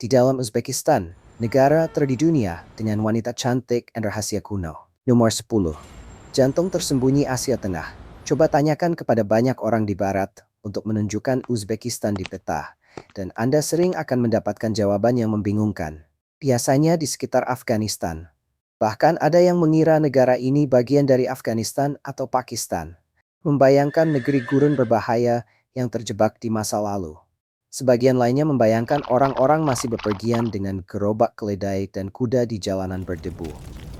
Di dalam Uzbekistan, negara terdi dunia dengan wanita cantik dan rahasia kuno. Nomor 10. Jantung tersembunyi Asia Tengah. Coba tanyakan kepada banyak orang di Barat untuk menunjukkan Uzbekistan di peta, dan Anda sering akan mendapatkan jawaban yang membingungkan. Biasanya di sekitar Afghanistan. Bahkan ada yang mengira negara ini bagian dari Afghanistan atau Pakistan. Membayangkan negeri gurun berbahaya yang terjebak di masa lalu. Sebagian lainnya membayangkan orang-orang masih bepergian dengan gerobak keledai dan kuda di jalanan berdebu.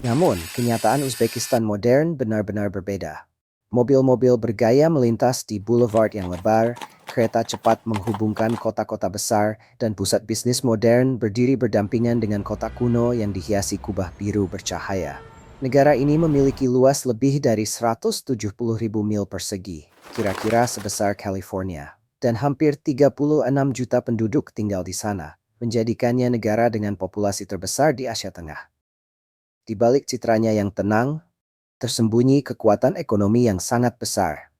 Namun, kenyataan Uzbekistan modern benar-benar berbeda. Mobil-mobil bergaya melintas di boulevard yang lebar, kereta cepat menghubungkan kota-kota besar, dan pusat bisnis modern berdiri berdampingan dengan kota kuno yang dihiasi kubah biru bercahaya. Negara ini memiliki luas lebih dari 170.000 mil persegi, kira-kira sebesar California, dan hampir 36 juta penduduk tinggal di sana, menjadikannya negara dengan populasi terbesar di Asia Tengah. Di balik citranya yang tenang, tersembunyi kekuatan ekonomi yang sangat besar.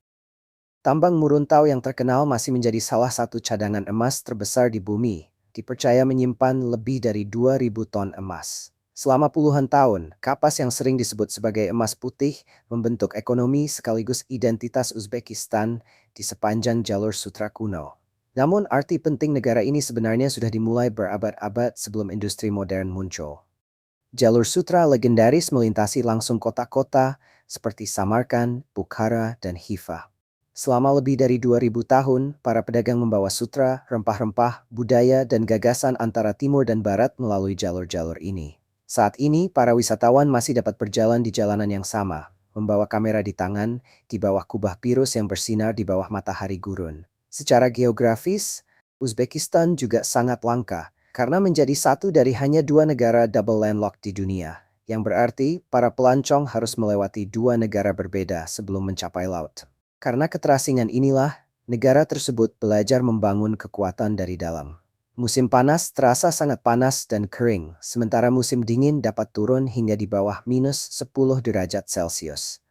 Tambang Muruntau yang terkenal masih menjadi salah satu cadangan emas terbesar di bumi, dipercaya menyimpan lebih dari 2.000 ton emas. Selama puluhan tahun, kapas yang sering disebut sebagai emas putih membentuk ekonomi sekaligus identitas Uzbekistan di sepanjang jalur sutra kuno. Namun arti penting negara ini sebenarnya sudah dimulai berabad-abad sebelum industri modern muncul. Jalur sutra legendaris melintasi langsung kota-kota seperti Samarkand, Bukhara, dan Hifa. Selama lebih dari 2000 tahun, para pedagang membawa sutra, rempah-rempah, budaya, dan gagasan antara timur dan barat melalui jalur-jalur ini. Saat ini, para wisatawan masih dapat berjalan di jalanan yang sama, membawa kamera di tangan, di bawah kubah virus yang bersinar di bawah matahari gurun. Secara geografis, Uzbekistan juga sangat langka, karena menjadi satu dari hanya 2 negara double landlocked di dunia, yang berarti para pelancong harus melewati 2 negara berbeda sebelum mencapai laut. Karena keterasingan inilah, negara tersebut belajar membangun kekuatan dari dalam. Musim panas terasa sangat panas dan kering, sementara musim dingin dapat turun hingga di bawah minus 10 derajat Celcius.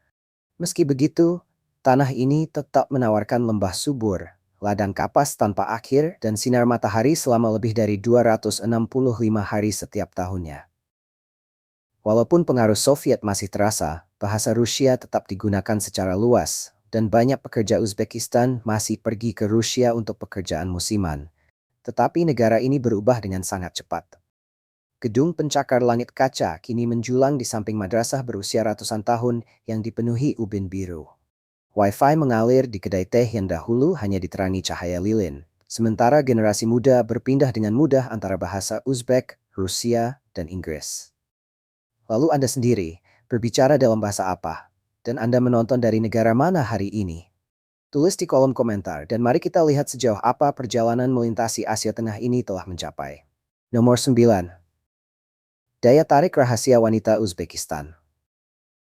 Meski begitu, tanah ini tetap menawarkan lembah subur, ladang kapas tanpa akhir, dan sinar matahari selama lebih dari 265 hari setiap tahunnya. Walaupun pengaruh Soviet masih terasa, bahasa Rusia tetap digunakan secara luas, dan banyak pekerja Uzbekistan masih pergi ke Rusia untuk pekerjaan musiman. Tetapi negara ini berubah dengan sangat cepat. Gedung pencakar langit kaca kini menjulang di samping madrasah berusia ratusan tahun yang dipenuhi ubin biru. Wi-Fi mengalir di kedai teh yang dahulu hanya diterangi cahaya lilin, sementara generasi muda berpindah dengan mudah antara bahasa Uzbek, Rusia, dan Inggris. Lalu Anda sendiri, berbicara dalam bahasa apa? Dan Anda menonton dari negara mana hari ini? Tulis di kolom komentar dan mari kita lihat sejauh apa perjalanan melintasi Asia Tengah ini telah mencapai. Nomor 9. Daya tarik rahasia wanita Uzbekistan.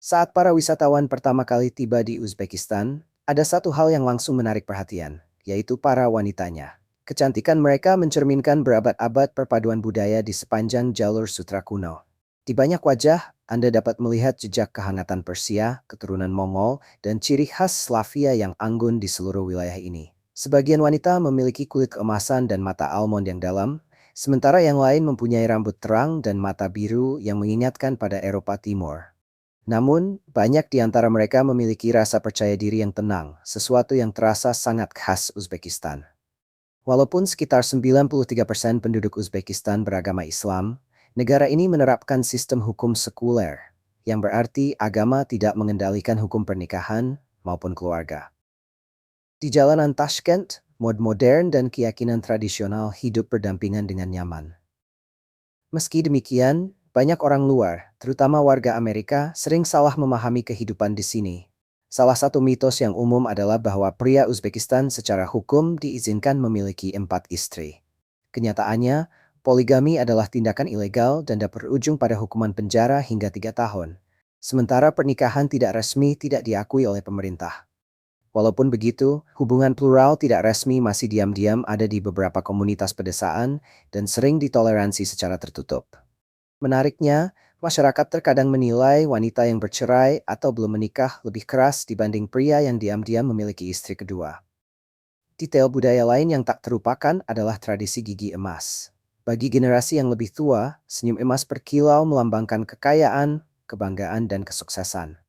Saat para wisatawan pertama kali tiba di Uzbekistan, ada satu hal yang langsung menarik perhatian, yaitu para wanitanya. Kecantikan mereka mencerminkan berabad-abad perpaduan budaya di sepanjang jalur sutra kuno. Di banyak wajah, Anda dapat melihat jejak kehangatan Persia, keturunan Mongol, dan ciri khas Slavia yang anggun di seluruh wilayah ini. Sebagian wanita memiliki kulit keemasan dan mata almond yang dalam, sementara yang lain mempunyai rambut terang dan mata biru yang mengingatkan pada Eropa Timur. Namun, banyak di antara mereka memiliki rasa percaya diri yang tenang, sesuatu yang terasa sangat khas Uzbekistan. Walaupun sekitar 93% penduduk Uzbekistan beragama Islam, negara ini menerapkan sistem hukum sekuler, yang berarti agama tidak mengendalikan hukum pernikahan maupun keluarga. Di jalanan Tashkent, mod modern dan keyakinan tradisional hidup berdampingan dengan nyaman. Meski demikian, banyak orang luar, terutama warga Amerika, sering salah memahami kehidupan di sini. Salah satu mitos yang umum adalah bahwa pria Uzbekistan secara hukum diizinkan memiliki 4 istri. Kenyataannya, poligami adalah tindakan ilegal dan dapat berujung pada hukuman penjara hingga 3 tahun. Sementara pernikahan tidak resmi tidak diakui oleh pemerintah. Walaupun begitu, hubungan plural tidak resmi masih diam-diam ada di beberapa komunitas pedesaan dan sering ditoleransi secara tertutup. Menariknya, masyarakat terkadang menilai wanita yang bercerai atau belum menikah lebih keras dibanding pria yang diam-diam memiliki istri kedua. Detail budaya lain yang tak terlupakan adalah tradisi gigi emas. Bagi generasi yang lebih tua, senyum emas berkilau melambangkan kekayaan, kebanggaan, dan kesuksesan.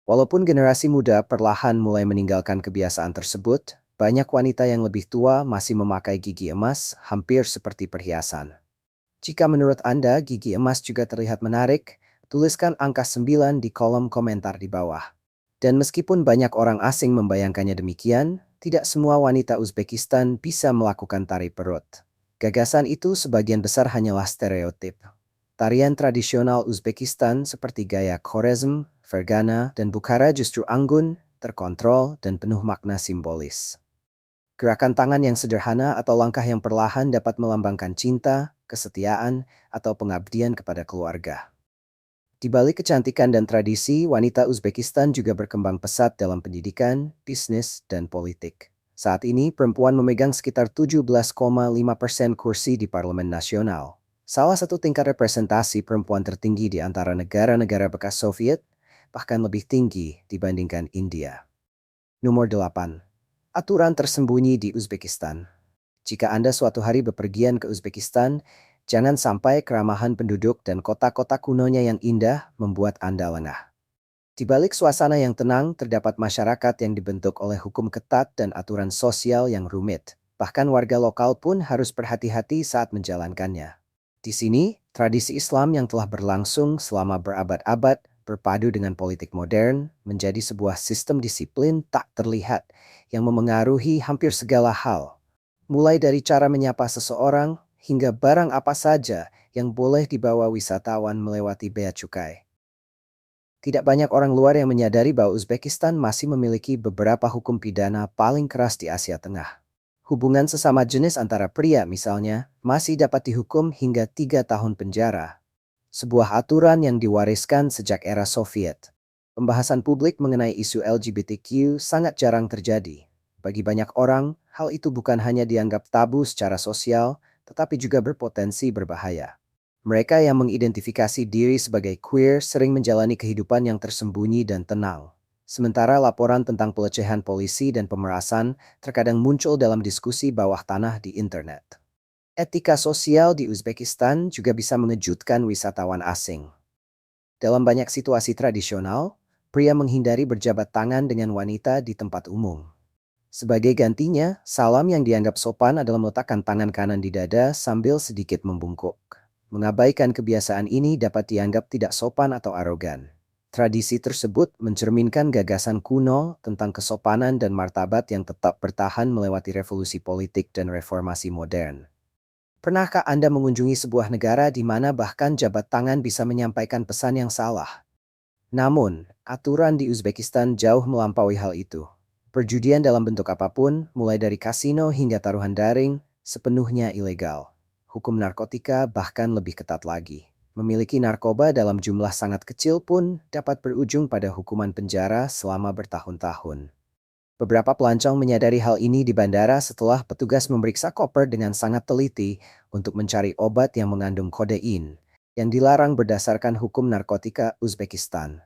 Walaupun generasi muda perlahan mulai meninggalkan kebiasaan tersebut, banyak wanita yang lebih tua masih memakai gigi emas hampir seperti perhiasan. Jika menurut Anda gigi emas juga terlihat menarik, tuliskan angka 9 di kolom komentar di bawah. Dan meskipun banyak orang asing membayangkannya demikian, tidak semua wanita Uzbekistan bisa melakukan tari perut. Gagasan itu sebagian besar hanyalah stereotip. Tarian tradisional Uzbekistan seperti gaya Khorezm, Fergana, dan Bukhara justru anggun, terkontrol, dan penuh makna simbolis. Gerakan tangan yang sederhana atau langkah yang perlahan dapat melambangkan cinta, kesetiaan, atau pengabdian kepada keluarga. Di balik kecantikan dan tradisi, wanita Uzbekistan juga berkembang pesat dalam pendidikan, bisnis, dan politik. Saat ini, perempuan memegang sekitar 17,5% kursi di Parlemen Nasional. Salah satu tingkat representasi perempuan tertinggi di antara negara-negara bekas Soviet, bahkan lebih tinggi dibandingkan India. Nomor 8. Aturan tersembunyi di Uzbekistan. Jika Anda suatu hari bepergian ke Uzbekistan, jangan sampai keramahan penduduk dan kota-kota kunonya yang indah membuat Anda lengah. Di balik suasana yang tenang, terdapat masyarakat yang dibentuk oleh hukum ketat dan aturan sosial yang rumit. Bahkan warga lokal pun harus berhati-hati saat menjalankannya. Di sini, tradisi Islam yang telah berlangsung selama berabad-abad berpadu dengan politik modern menjadi sebuah sistem disiplin tak terlihat yang memengaruhi hampir segala hal. Mulai dari cara menyapa seseorang hingga barang apa saja yang boleh dibawa wisatawan melewati bea cukai. Tidak banyak orang luar yang menyadari bahwa Uzbekistan masih memiliki beberapa hukum pidana paling keras di Asia Tengah. Hubungan sesama jenis antara pria misalnya masih dapat dihukum hingga 3 tahun penjara. Sebuah aturan yang diwariskan sejak era Soviet. Pembahasan publik mengenai isu LGBTQ sangat jarang terjadi. Bagi banyak orang, hal itu bukan hanya dianggap tabu secara sosial, tetapi juga berpotensi berbahaya. Mereka yang mengidentifikasi diri sebagai queer sering menjalani kehidupan yang tersembunyi dan tenang. Sementara laporan tentang pelecehan polisi dan pemerasan terkadang muncul dalam diskusi bawah tanah di internet. Etika sosial di Uzbekistan juga bisa mengejutkan wisatawan asing. Dalam banyak situasi tradisional, pria menghindari berjabat tangan dengan wanita di tempat umum. Sebagai gantinya, salam yang dianggap sopan adalah meletakkan tangan kanan di dada sambil sedikit membungkuk. Mengabaikan kebiasaan ini dapat dianggap tidak sopan atau arogan. Tradisi tersebut mencerminkan gagasan kuno tentang kesopanan dan martabat yang tetap bertahan melewati revolusi politik dan reformasi modern. Pernahkah Anda mengunjungi sebuah negara di mana bahkan jabat tangan bisa menyampaikan pesan yang salah? Namun, aturan di Uzbekistan jauh melampaui hal itu. Perjudian dalam bentuk apapun, mulai dari kasino hingga taruhan daring, sepenuhnya ilegal. Hukum narkotika bahkan lebih ketat lagi. Memiliki narkoba dalam jumlah sangat kecil pun dapat berujung pada hukuman penjara selama bertahun-tahun. Beberapa pelancong menyadari hal ini di bandara setelah petugas memeriksa koper dengan sangat teliti untuk mencari obat yang mengandung kodein, yang dilarang berdasarkan hukum narkotika Uzbekistan.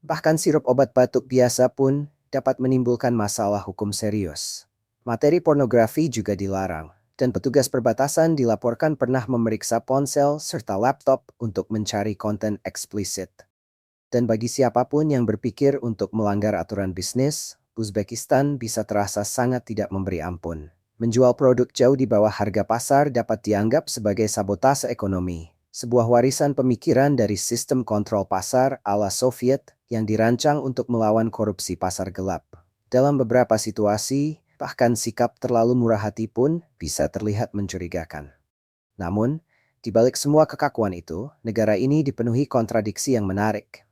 Bahkan sirup obat batuk biasa pun dapat menimbulkan masalah hukum serius. Materi pornografi juga dilarang, dan petugas perbatasan dilaporkan pernah memeriksa ponsel serta laptop untuk mencari konten eksplisit. Dan bagi siapapun yang berpikir untuk melanggar aturan bisnis, Uzbekistan bisa terasa sangat tidak memberi ampun. Menjual produk jauh di bawah harga pasar dapat dianggap sebagai sabotase ekonomi, sebuah warisan pemikiran dari sistem kontrol pasar ala Soviet yang dirancang untuk melawan korupsi pasar gelap. Dalam beberapa situasi, bahkan sikap terlalu murah hati pun bisa terlihat mencurigakan. Namun, di balik semua kekakuan itu, negara ini dipenuhi kontradiksi yang menarik.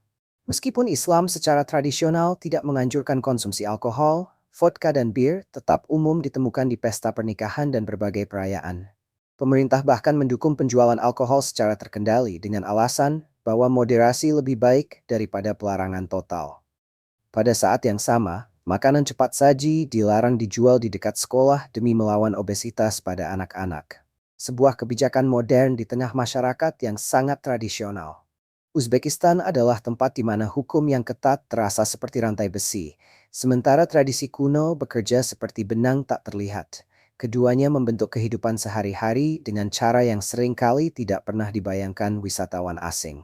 Meskipun Islam secara tradisional tidak menganjurkan konsumsi alkohol, vodka dan bir tetap umum ditemukan di pesta pernikahan dan berbagai perayaan. Pemerintah bahkan mendukung penjualan alkohol secara terkendali dengan alasan bahwa moderasi lebih baik daripada pelarangan total. Pada saat yang sama, makanan cepat saji dilarang dijual di dekat sekolah demi melawan obesitas pada anak-anak. Sebuah kebijakan modern di tengah masyarakat yang sangat tradisional. Uzbekistan adalah tempat di mana hukum yang ketat terasa seperti rantai besi, sementara tradisi kuno bekerja seperti benang tak terlihat, Keduanya membentuk kehidupan sehari-hari dengan cara yang seringkali tidak pernah dibayangkan wisatawan asing.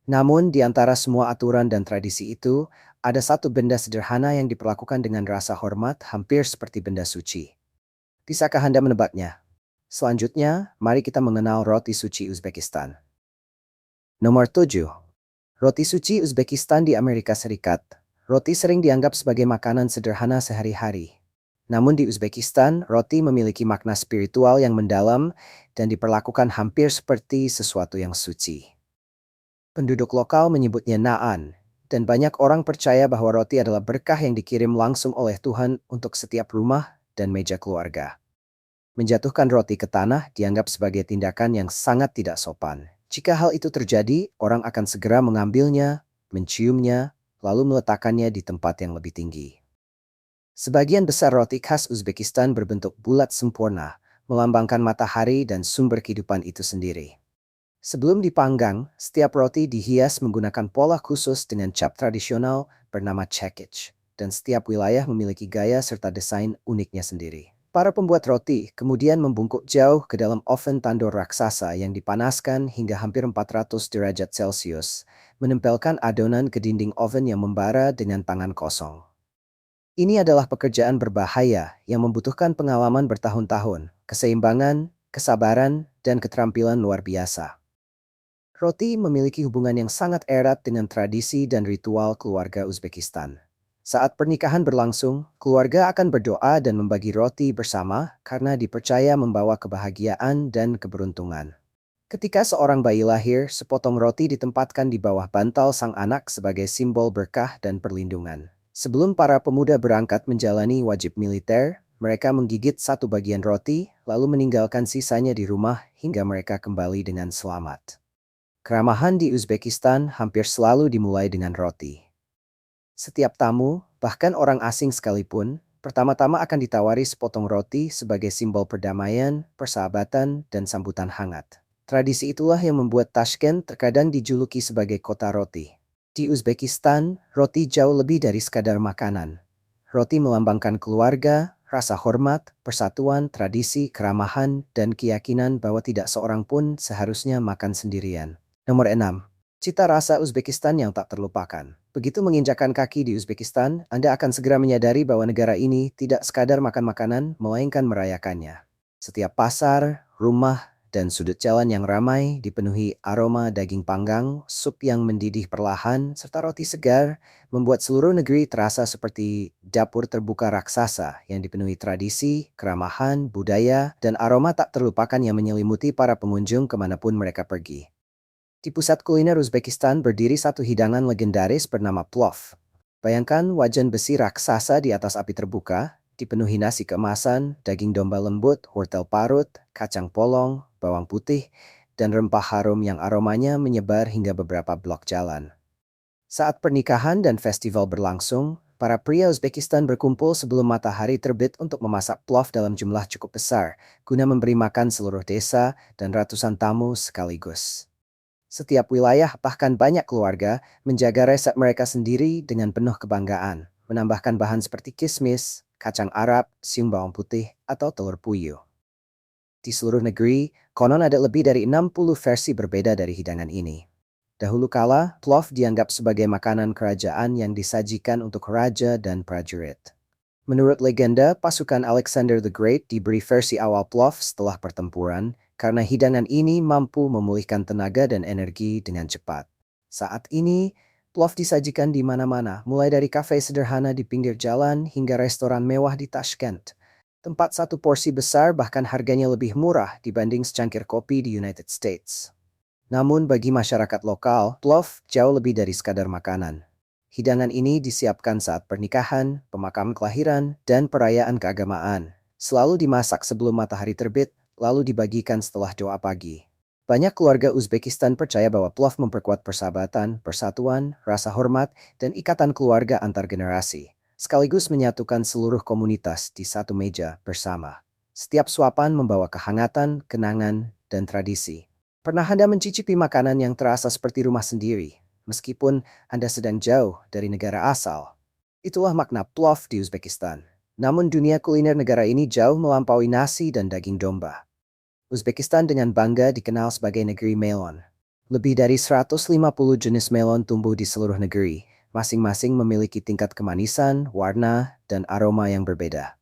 Namun, di antara semua aturan dan tradisi itu, ada satu benda sederhana yang diperlakukan dengan rasa hormat hampir seperti benda suci. Bisakah Anda menebaknya? Selanjutnya, mari kita mengenal roti suci Uzbekistan. Nomor 7. Roti suci Uzbekistan di Amerika Serikat. Roti sering dianggap sebagai makanan sederhana sehari-hari. Namun di Uzbekistan, roti memiliki makna spiritual yang mendalam dan diperlakukan hampir seperti sesuatu yang suci. Penduduk lokal menyebutnya naan, dan banyak orang percaya bahwa roti adalah berkah yang dikirim langsung oleh Tuhan untuk setiap rumah dan meja keluarga. Menjatuhkan roti ke tanah dianggap sebagai tindakan yang sangat tidak sopan. Jika hal itu terjadi, orang akan segera mengambilnya, menciumnya, lalu meletakkannya di tempat yang lebih tinggi. Sebagian besar roti khas Uzbekistan berbentuk bulat sempurna, melambangkan matahari dan sumber kehidupan itu sendiri. Sebelum dipanggang, setiap roti dihias menggunakan pola khusus dengan cap tradisional bernama chekic, dan setiap wilayah memiliki gaya serta desain uniknya sendiri. Para pembuat roti kemudian membungkuk jauh ke dalam oven tandur raksasa yang dipanaskan hingga hampir 400 derajat Celcius, menempelkan adonan ke dinding oven yang membara dengan tangan kosong. Ini adalah pekerjaan berbahaya yang membutuhkan pengalaman bertahun-tahun, keseimbangan, kesabaran, dan keterampilan luar biasa. Roti memiliki hubungan yang sangat erat dengan tradisi dan ritual keluarga Uzbekistan. Saat pernikahan berlangsung, keluarga akan berdoa dan membagi roti bersama karena dipercaya membawa kebahagiaan dan keberuntungan. Ketika seorang bayi lahir, sepotong roti ditempatkan di bawah bantal sang anak sebagai simbol berkah dan perlindungan. Sebelum para pemuda berangkat menjalani wajib militer, mereka menggigit satu bagian roti, lalu meninggalkan sisanya di rumah hingga mereka kembali dengan selamat. Keramahan di Uzbekistan hampir selalu dimulai dengan roti. Setiap tamu, bahkan orang asing sekalipun, pertama-tama akan ditawari sepotong roti sebagai simbol perdamaian, persahabatan, dan sambutan hangat. Tradisi itulah yang membuat Tashkent terkadang dijuluki sebagai kota roti. Di Uzbekistan, roti jauh lebih dari sekadar makanan. Roti melambangkan keluarga, rasa hormat, persatuan, tradisi, keramahan, dan keyakinan bahwa tidak seorang pun seharusnya makan sendirian. Nomor 6. Cita rasa Uzbekistan yang tak terlupakan. Begitu menginjakkan kaki di Uzbekistan, Anda akan segera menyadari bahwa negara ini tidak sekadar makan makanan, melainkan merayakannya. Setiap pasar, rumah, dan sudut jalan yang ramai dipenuhi aroma daging panggang, sup yang mendidih perlahan, serta roti segar, membuat seluruh negeri terasa seperti dapur terbuka raksasa yang dipenuhi tradisi, keramahan, budaya, dan aroma tak terlupakan yang menyelimuti para pengunjung kemanapun mereka pergi. Di pusat kuliner Uzbekistan berdiri satu hidangan legendaris bernama plov. Bayangkan wajan besi raksasa di atas api terbuka, dipenuhi nasi keemasan, daging domba lembut, wortel parut, kacang polong, bawang putih, dan rempah harum yang aromanya menyebar hingga beberapa blok jalan. Saat pernikahan dan festival berlangsung, para pria Uzbekistan berkumpul sebelum matahari terbit untuk memasak plov dalam jumlah cukup besar, guna memberi makan seluruh desa dan ratusan tamu sekaligus. Setiap wilayah, bahkan banyak keluarga, menjaga resep mereka sendiri dengan penuh kebanggaan, menambahkan bahan seperti kismis, kacang Arab, siung bawang putih, atau telur puyuh. Di seluruh negeri, konon ada lebih dari 60 versi berbeda dari hidangan ini. Dahulu kala, plov dianggap sebagai makanan kerajaan yang disajikan untuk raja dan prajurit. Menurut legenda, pasukan Alexander the Great diberi versi awal plov setelah pertempuran, karena hidangan ini mampu memulihkan tenaga dan energi dengan cepat. Saat ini, plov disajikan di mana-mana, mulai dari kafe sederhana di pinggir jalan hingga restoran mewah di Tashkent. Tempat satu porsi besar bahkan harganya lebih murah dibanding secangkir kopi di United States. Namun bagi masyarakat lokal, plov jauh lebih dari sekadar makanan. Hidangan ini disiapkan saat pernikahan, pemakaman kelahiran, dan perayaan keagamaan. Selalu dimasak sebelum matahari terbit, lalu dibagikan setelah doa pagi. Banyak keluarga Uzbekistan percaya bahwa plov memperkuat persahabatan, persatuan, rasa hormat, dan ikatan keluarga antar generasi, sekaligus menyatukan seluruh komunitas di satu meja bersama. Setiap suapan membawa kehangatan, kenangan, dan tradisi. Pernah Anda mencicipi makanan yang terasa seperti rumah sendiri, meskipun Anda sedang jauh dari negara asal? Itulah makna plov di Uzbekistan. Namun dunia kuliner negara ini jauh melampaui nasi dan daging domba. Uzbekistan dengan bangga dikenal sebagai negeri melon. Lebih dari 150 jenis melon tumbuh di seluruh negeri, masing-masing memiliki tingkat kemanisan, warna, dan aroma yang berbeda.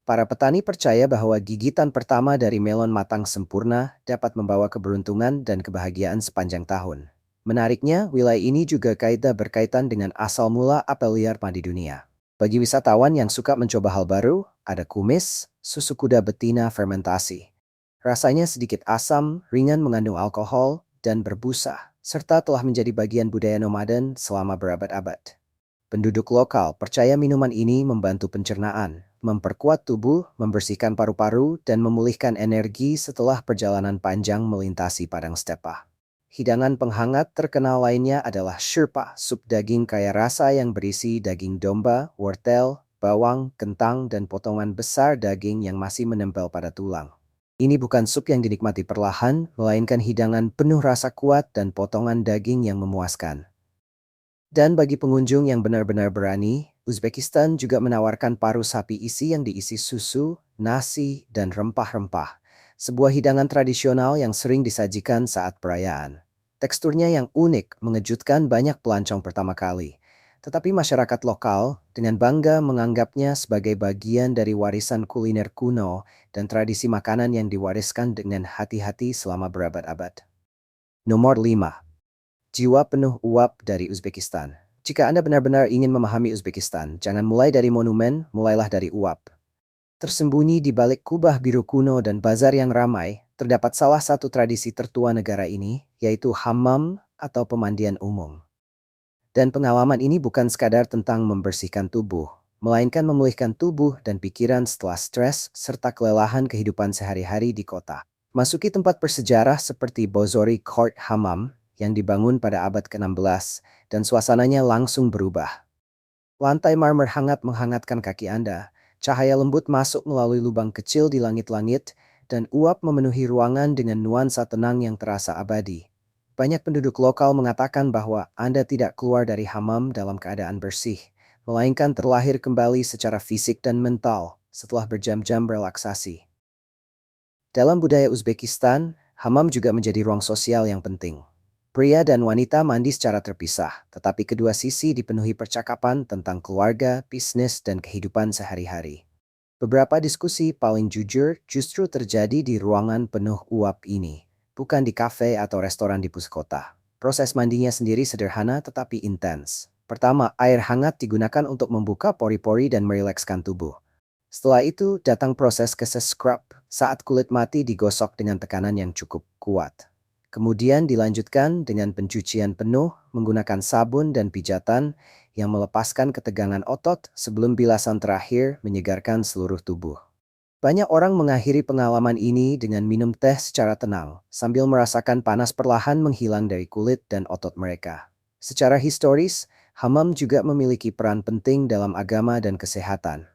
Para petani percaya bahwa gigitan pertama dari melon matang sempurna dapat membawa keberuntungan dan kebahagiaan sepanjang tahun. Menariknya, wilayah ini juga berkaitan dengan asal mula apel liar di dunia. Bagi wisatawan yang suka mencoba hal baru, ada kumis, susu kuda betina fermentasi. Rasanya sedikit asam, ringan mengandung alkohol, dan berbusa, serta telah menjadi bagian budaya nomaden selama berabad-abad. Penduduk lokal percaya minuman ini membantu pencernaan, memperkuat tubuh, membersihkan paru-paru, dan memulihkan energi setelah perjalanan panjang melintasi padang stepa. Hidangan penghangat terkenal lainnya adalah Sherpa, sup daging kaya rasa yang berisi daging domba, wortel, bawang, kentang, dan potongan besar daging yang masih menempel pada tulang. Ini bukan sup yang dinikmati perlahan, melainkan hidangan penuh rasa kuat dan potongan daging yang memuaskan. Dan bagi pengunjung yang benar-benar berani, Uzbekistan juga menawarkan paru sapi isi yang diisi susu, nasi, dan rempah-rempah. Sebuah hidangan tradisional yang sering disajikan saat perayaan. Teksturnya yang unik mengejutkan banyak pelancong pertama kali. Tetapi masyarakat lokal dengan bangga menganggapnya sebagai bagian dari warisan kuliner kuno dan tradisi makanan yang diwariskan dengan hati-hati selama berabad-abad. Nomor 5. Jiwa penuh uap dari Uzbekistan. Jika Anda benar-benar ingin memahami Uzbekistan, jangan mulai dari monumen, mulailah dari uap. Tersembunyi di balik kubah biru kuno dan bazar yang ramai, terdapat salah satu tradisi tertua negara ini, yaitu hammam atau pemandian umum. Dan pengalaman ini bukan sekadar tentang membersihkan tubuh, melainkan memulihkan tubuh dan pikiran setelah stres serta kelelahan kehidupan sehari-hari di kota. Masuki tempat bersejarah seperti Bozori Court Hammam, yang dibangun pada abad ke-16, dan suasananya langsung berubah. Lantai marmer hangat menghangatkan kaki Anda, cahaya lembut masuk melalui lubang kecil di langit-langit, dan uap memenuhi ruangan dengan nuansa tenang yang terasa abadi. Banyak penduduk lokal mengatakan bahwa Anda tidak keluar dari hammam dalam keadaan bersih, melainkan terlahir kembali secara fisik dan mental setelah berjam-jam relaksasi. Dalam budaya Uzbekistan, hammam juga menjadi ruang sosial yang penting. Pria dan wanita mandi secara terpisah, tetapi kedua sisi dipenuhi percakapan tentang keluarga, bisnis, dan kehidupan sehari-hari. Beberapa diskusi paling jujur justru terjadi di ruangan penuh uap ini, bukan di kafe atau restoran di pusat kota. Proses mandinya sendiri sederhana tetapi intens. Pertama, air hangat digunakan untuk membuka pori-pori dan merilekskan tubuh. Setelah itu, datang proses scrub saat kulit mati digosok dengan tekanan yang cukup kuat. Kemudian dilanjutkan dengan pencucian penuh menggunakan sabun dan pijatan yang melepaskan ketegangan otot sebelum bilasan terakhir menyegarkan seluruh tubuh. Banyak orang mengakhiri pengalaman ini dengan minum teh secara tenang, sambil merasakan panas perlahan menghilang dari kulit dan otot mereka. Secara historis, hammam juga memiliki peran penting dalam agama dan kesehatan.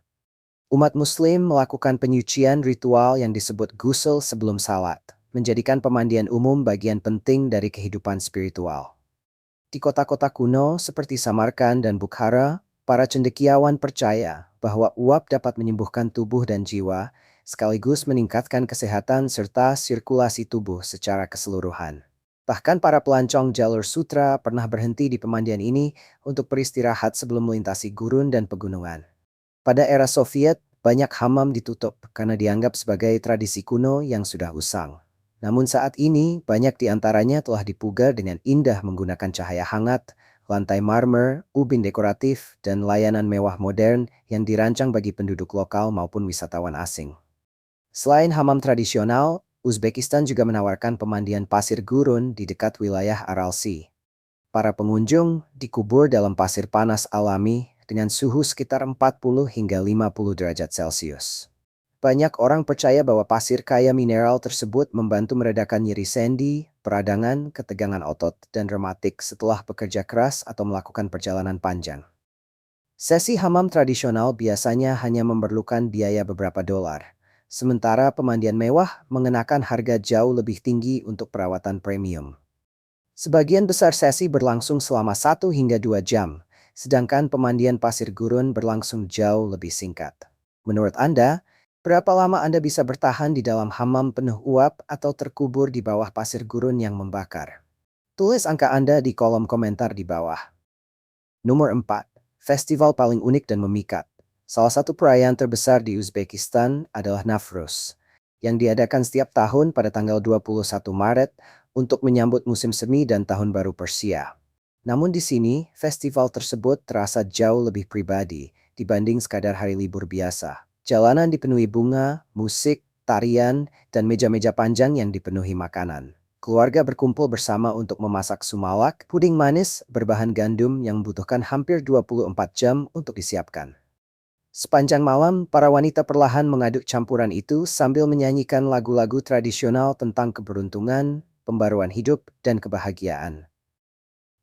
Umat Muslim melakukan penyucian ritual yang disebut ghusl sebelum salat, menjadikan pemandian umum bagian penting dari kehidupan spiritual. Di kota-kota kuno seperti Samarkand dan Bukhara, para cendekiawan percaya bahwa uap dapat menyembuhkan tubuh dan jiwa, sekaligus meningkatkan kesehatan serta sirkulasi tubuh secara keseluruhan. Bahkan para pelancong jalur sutra pernah berhenti di pemandian ini untuk beristirahat sebelum melintasi gurun dan pegunungan. Pada era Soviet, banyak hammam ditutup karena dianggap sebagai tradisi kuno yang sudah usang. Namun saat ini, banyak di antaranya telah dipugar dengan indah menggunakan cahaya hangat, lantai marmer, ubin dekoratif, dan layanan mewah modern yang dirancang bagi penduduk lokal maupun wisatawan asing. Selain hammam tradisional, Uzbekistan juga menawarkan pemandian pasir gurun di dekat wilayah Aral Sea. Para pengunjung dikubur dalam pasir panas alami dengan suhu sekitar 40 hingga 50 derajat Celcius. Banyak orang percaya bahwa pasir kaya mineral tersebut membantu meredakan nyeri sendi, peradangan, ketegangan otot, dan rematik setelah bekerja keras atau melakukan perjalanan panjang. Sesi hammam tradisional biasanya hanya memerlukan biaya beberapa dolar, sementara pemandian mewah mengenakan harga jauh lebih tinggi untuk perawatan premium. Sebagian besar sesi berlangsung selama 1 hingga 2 jam, sedangkan pemandian pasir gurun berlangsung jauh lebih singkat. Menurut Anda, berapa lama Anda bisa bertahan di dalam hammam penuh uap atau terkubur di bawah pasir gurun yang membakar? Tulis angka Anda di kolom komentar di bawah. Nomor 4. Festival paling unik dan memikat. Salah satu perayaan terbesar di Uzbekistan adalah Nowruz, yang diadakan setiap tahun pada tanggal 21 Maret untuk menyambut musim semi dan Tahun Baru Persia. Namun di sini, festival tersebut terasa jauh lebih pribadi dibanding sekadar hari libur biasa. Jalanan dipenuhi bunga, musik, tarian, dan meja-meja panjang yang dipenuhi makanan. Keluarga berkumpul bersama untuk memasak sumalak, puding manis berbahan gandum yang membutuhkan hampir 24 jam untuk disiapkan. Sepanjang malam, para wanita perlahan mengaduk campuran itu sambil menyanyikan lagu-lagu tradisional tentang keberuntungan, pembaruan hidup, dan kebahagiaan.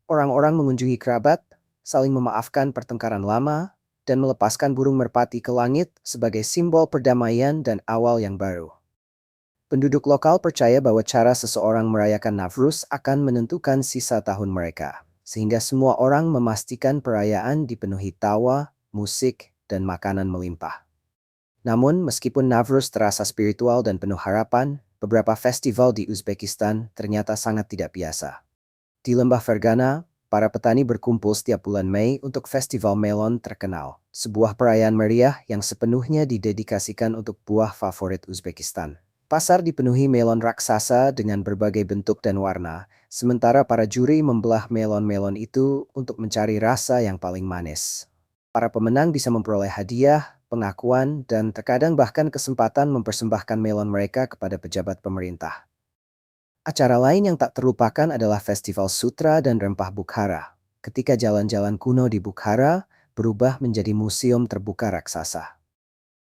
Orang-orang mengunjungi kerabat, saling memaafkan pertengkaran lama, dan melepaskan burung merpati ke langit sebagai simbol perdamaian dan awal yang baru. Penduduk lokal percaya bahwa cara seseorang merayakan Nowruz akan menentukan sisa tahun mereka, sehingga semua orang memastikan perayaan dipenuhi tawa, musik, dan makanan melimpah. Namun, meskipun Nowruz terasa spiritual dan penuh harapan, beberapa festival di Uzbekistan ternyata sangat tidak biasa. Di Lembah Fergana, para petani berkumpul setiap bulan Mei untuk festival melon terkenal, sebuah perayaan meriah yang sepenuhnya didedikasikan untuk buah favorit Uzbekistan. Pasar dipenuhi melon raksasa dengan berbagai bentuk dan warna, sementara para juri membelah melon-melon itu untuk mencari rasa yang paling manis. Para pemenang bisa memperoleh hadiah, pengakuan, dan terkadang bahkan kesempatan mempersembahkan melon mereka kepada pejabat pemerintah. Acara lain yang tak terlupakan adalah Festival Sutra dan Rempah Bukhara, ketika jalan-jalan kuno di Bukhara berubah menjadi museum terbuka raksasa.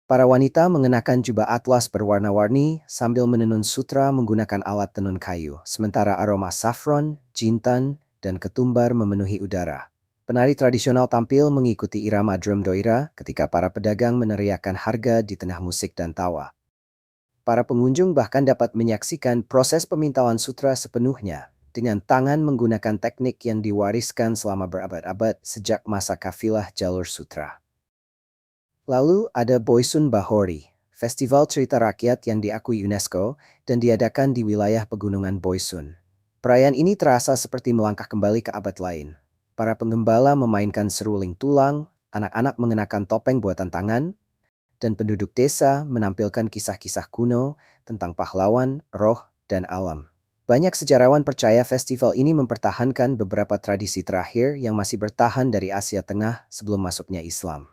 Para wanita mengenakan jubah atlas berwarna-warni sambil menenun sutra menggunakan alat tenun kayu, sementara aroma saffron, jintan, dan ketumbar memenuhi udara. Penari tradisional tampil mengikuti irama drum doira ketika para pedagang meneriakkan harga di tengah musik dan tawa. Para pengunjung bahkan dapat menyaksikan proses pemintalan sutra sepenuhnya, dengan tangan menggunakan teknik yang diwariskan selama berabad-abad sejak masa kafilah jalur sutra. Lalu ada Boysun Bahori, festival cerita rakyat yang diakui UNESCO dan diadakan di wilayah pegunungan Boysun. Perayaan ini terasa seperti melangkah kembali ke abad lain. Para penggembala memainkan seruling tulang, anak-anak mengenakan topeng buatan tangan, dan penduduk desa menampilkan kisah-kisah kuno tentang pahlawan, roh, dan alam. Banyak sejarawan percaya festival ini mempertahankan beberapa tradisi terakhir yang masih bertahan dari Asia Tengah sebelum masuknya Islam.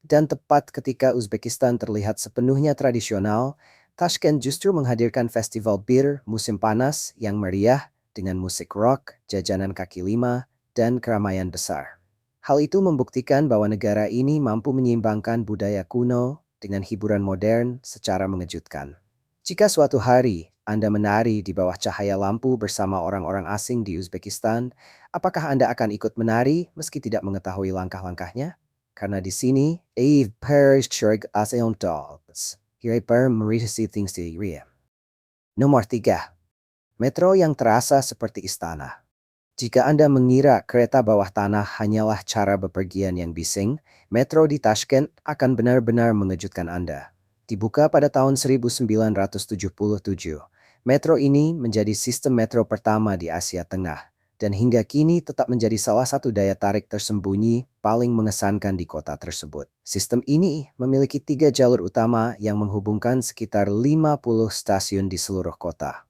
Dan tepat ketika Uzbekistan terlihat sepenuhnya tradisional, Tashkent justru menghadirkan festival bir musim panas yang meriah dengan musik rock, jajanan kaki lima, dan keramaian besar. Hal itu membuktikan bahwa negara ini mampu menyeimbangkan budaya kuno dengan hiburan modern secara mengejutkan. Jika suatu hari Anda menari di bawah cahaya lampu bersama orang-orang asing di Uzbekistan, apakah Anda akan ikut menari meski tidak mengetahui langkah-langkahnya? Karena di sini, Nomor 3. Metro yang terasa seperti istana. Jika Anda mengira kereta bawah tanah hanyalah cara bepergian yang bising, metro di Tashkent akan benar-benar mengejutkan Anda. Dibuka pada tahun 1977, metro ini menjadi sistem metro pertama di Asia Tengah, dan hingga kini tetap menjadi salah satu daya tarik tersembunyi paling mengesankan di kota tersebut. Sistem ini memiliki 3 jalur utama yang menghubungkan sekitar 50 stasiun di seluruh kota.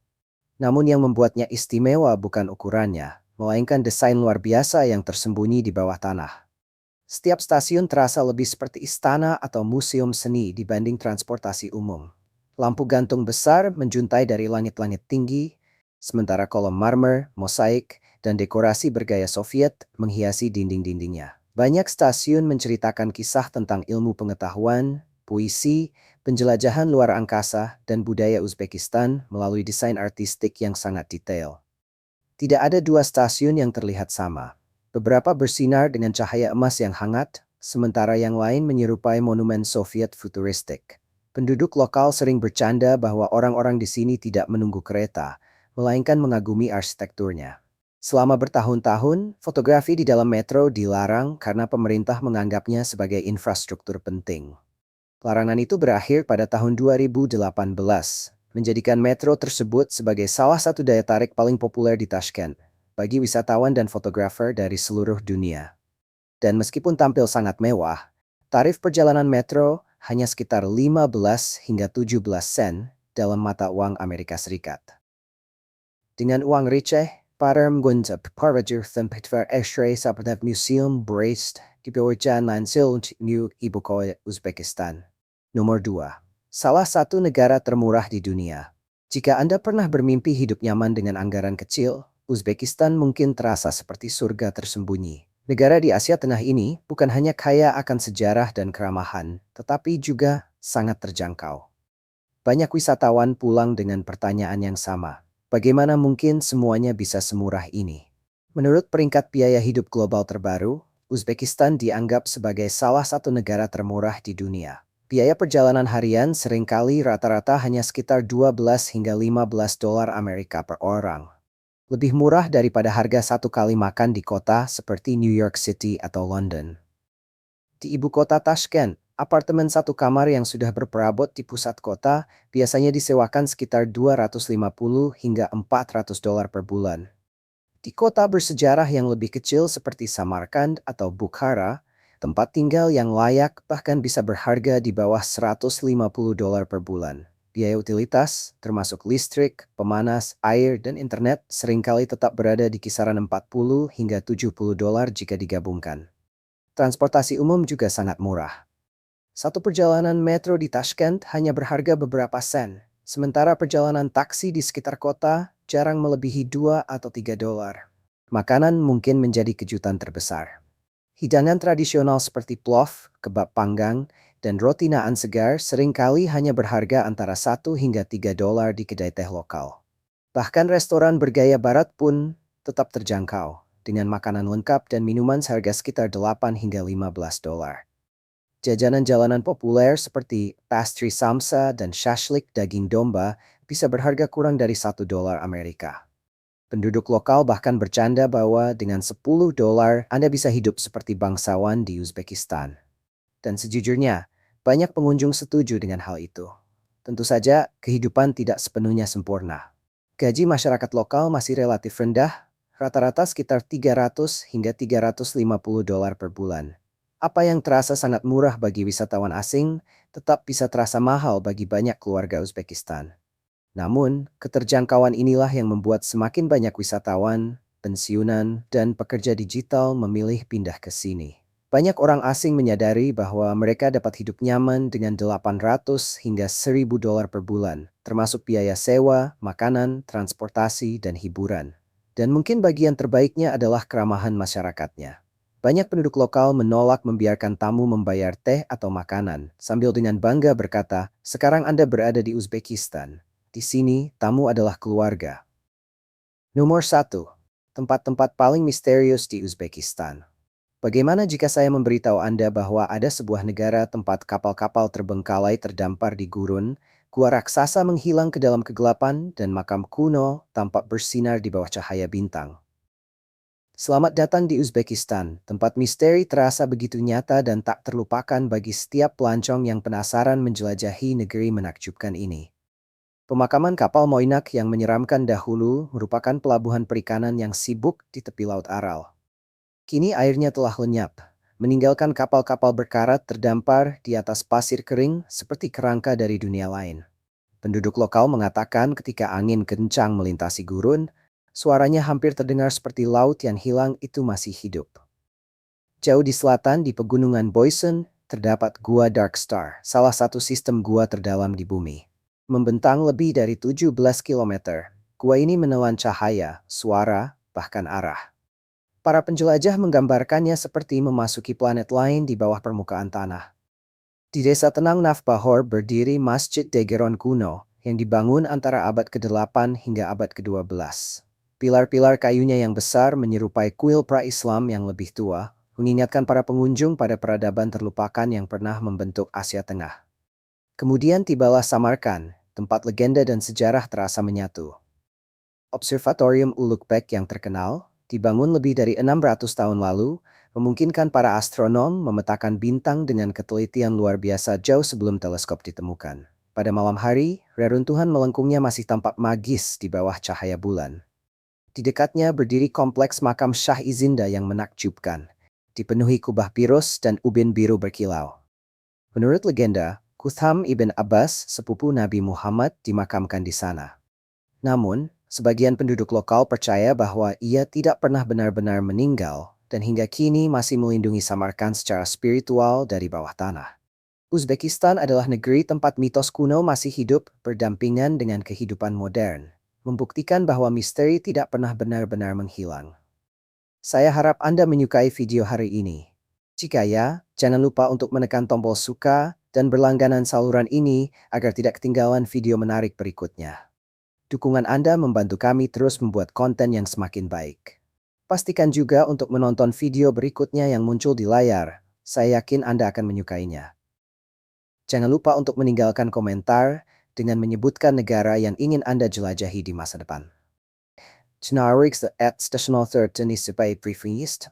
Namun yang membuatnya istimewa bukan ukurannya, melainkan desain luar biasa yang tersembunyi di bawah tanah. Setiap stasiun terasa lebih seperti istana atau museum seni dibanding transportasi umum. Lampu gantung besar menjuntai dari langit-langit tinggi, sementara kolom marmer, mosaik, dan dekorasi bergaya Soviet menghiasi dinding-dindingnya. Banyak stasiun menceritakan kisah tentang ilmu pengetahuan, puisi, penjelajahan luar angkasa, dan budaya Uzbekistan melalui desain artistik yang sangat detail. Tidak ada 2 stasiun yang terlihat sama. Beberapa bersinar dengan cahaya emas yang hangat, sementara yang lain menyerupai monumen Soviet futuristik. Penduduk lokal sering bercanda bahwa orang-orang di sini tidak menunggu kereta, melainkan mengagumi arsitekturnya. Selama bertahun-tahun, fotografi di dalam metro dilarang karena pemerintah menganggapnya sebagai infrastruktur penting. Larangan itu berakhir pada tahun 2018, menjadikan metro tersebut sebagai salah satu daya tarik paling populer di Tashkent bagi wisatawan dan fotografer dari seluruh dunia. Dan meskipun tampil sangat mewah, tarif perjalanan metro hanya sekitar 15 hingga 17 sen dalam mata uang Amerika Serikat. Dengan uang receh, para menggunakan parajur tempat X-ray sahabat Museum Brest di bawah Jalan New Ibu Kota Uzbekistan. Nomor 2. Salah satu negara termurah di dunia. Jika Anda pernah bermimpi hidup nyaman dengan anggaran kecil, Uzbekistan mungkin terasa seperti surga tersembunyi. Negara di Asia Tengah ini bukan hanya kaya akan sejarah dan keramahan, tetapi juga sangat terjangkau. Banyak wisatawan pulang dengan pertanyaan yang sama. Bagaimana mungkin semuanya bisa semurah ini? Menurut peringkat biaya hidup global terbaru, Uzbekistan dianggap sebagai salah satu negara termurah di dunia. Biaya perjalanan harian seringkali rata-rata hanya sekitar 12 hingga 15 dolar Amerika per orang. Lebih murah daripada harga satu kali makan di kota seperti New York City atau London. Di ibu kota Tashkent, apartemen satu kamar yang sudah berperabot di pusat kota biasanya disewakan sekitar 250 hingga 400 dolar per bulan. Di kota bersejarah yang lebih kecil seperti Samarkand atau Bukhara, tempat tinggal yang layak bahkan bisa berharga di bawah 150 dolar per bulan. Biaya utilitas, termasuk listrik, pemanas, air, dan internet, seringkali tetap berada di kisaran 40 hingga 70 dolar jika digabungkan. Transportasi umum juga sangat murah. Satu perjalanan metro di Tashkent hanya berharga beberapa sen, sementara perjalanan taksi di sekitar kota jarang melebihi 2 atau 3 dolar. Makanan mungkin menjadi kejutan terbesar. Hidangan tradisional seperti plov, kebab panggang, dan roti naan segar seringkali hanya berharga antara 1 hingga 3 dolar di kedai teh lokal. Bahkan restoran bergaya barat pun tetap terjangkau, dengan makanan lengkap dan minuman seharga sekitar 8 hingga 15 dolar. Jajanan jalanan populer seperti pastry samsa dan shashlik daging domba bisa berharga kurang dari 1 dolar Amerika. Penduduk lokal bahkan bercanda bahwa dengan 10 dolar Anda bisa hidup seperti bangsawan di Uzbekistan. Dan sejujurnya, banyak pengunjung setuju dengan hal itu. Tentu saja, kehidupan tidak sepenuhnya sempurna. Gaji masyarakat lokal masih relatif rendah, rata-rata sekitar 300 hingga 350 dolar per bulan. Apa yang terasa sangat murah bagi wisatawan asing, tetap bisa terasa mahal bagi banyak keluarga Uzbekistan. Namun, keterjangkauan inilah yang membuat semakin banyak wisatawan, pensiunan, dan pekerja digital memilih pindah ke sini. Banyak orang asing menyadari bahwa mereka dapat hidup nyaman dengan 800 hingga 1000 dolar per bulan, termasuk biaya sewa, makanan, transportasi, dan hiburan. Dan mungkin bagian terbaiknya adalah keramahan masyarakatnya. Banyak penduduk lokal menolak membiarkan tamu membayar teh atau makanan, sambil dengan bangga berkata, "Sekarang Anda berada di Uzbekistan. Di sini, tamu adalah keluarga." Nomor 1. Tempat-tempat paling misterius di Uzbekistan. Bagaimana jika saya memberitahu Anda bahwa ada sebuah negara tempat kapal-kapal terbengkalai terdampar di gurun, gua raksasa menghilang ke dalam kegelapan, dan makam kuno tampak bersinar di bawah cahaya bintang? Selamat datang di Uzbekistan, tempat misteri terasa begitu nyata dan tak terlupakan bagi setiap pelancong yang penasaran menjelajahi negeri menakjubkan ini. Pemakaman kapal Moinak yang menyeramkan dahulu merupakan pelabuhan perikanan yang sibuk di tepi Laut Aral. Kini airnya telah lenyap, meninggalkan kapal-kapal berkarat terdampar di atas pasir kering seperti kerangka dari dunia lain. Penduduk lokal mengatakan ketika angin kencang melintasi gurun, suaranya hampir terdengar seperti laut yang hilang itu masih hidup. Jauh di selatan di pegunungan Boysen, terdapat Gua Dark Star, salah satu sistem gua terdalam di bumi. Membentang lebih dari 17 kilometer, gua ini menelan cahaya, suara, bahkan arah. Para penjelajah menggambarkannya seperti memasuki planet lain di bawah permukaan tanah. Di desa tenang Nafbahor berdiri Masjid Dageron kuno yang dibangun antara abad ke-8 hingga abad ke-12. Pilar-pilar kayunya yang besar menyerupai kuil pra-Islam yang lebih tua, mengingatkan para pengunjung pada peradaban terlupakan yang pernah membentuk Asia Tengah. Kemudian tibalah Samarkand, tempat legenda dan sejarah terasa menyatu. Observatorium Ulugpek yang terkenal, dibangun lebih dari 600 tahun lalu, memungkinkan para astronom memetakan bintang dengan ketelitian luar biasa jauh sebelum teleskop ditemukan. Pada malam hari, reruntuhan melengkungnya masih tampak magis di bawah cahaya bulan. Di dekatnya berdiri kompleks makam Shah Izinda yang menakjubkan, dipenuhi kubah pirus dan ubin biru berkilau. Menurut legenda, Kutham ibn Abbas, sepupu Nabi Muhammad, dimakamkan di sana. Namun, sebagian penduduk lokal percaya bahwa ia tidak pernah benar-benar meninggal dan hingga kini masih melindungi Samarkand secara spiritual dari bawah tanah. Uzbekistan adalah negeri tempat mitos kuno masih hidup berdampingan dengan kehidupan modern, membuktikan bahwa misteri tidak pernah benar-benar menghilang. Saya harap Anda menyukai video hari ini. Jika ya, jangan lupa untuk menekan tombol suka dan berlangganan saluran ini agar tidak ketinggalan video menarik berikutnya. Dukungan Anda membantu kami terus membuat konten yang semakin baik. Pastikan juga untuk menonton video berikutnya yang muncul di layar. Saya yakin Anda akan menyukainya. Jangan lupa untuk meninggalkan komentar dengan menyebutkan negara yang ingin Anda jelajahi di masa depan. Snarriks the at stational third tennis by briefingist.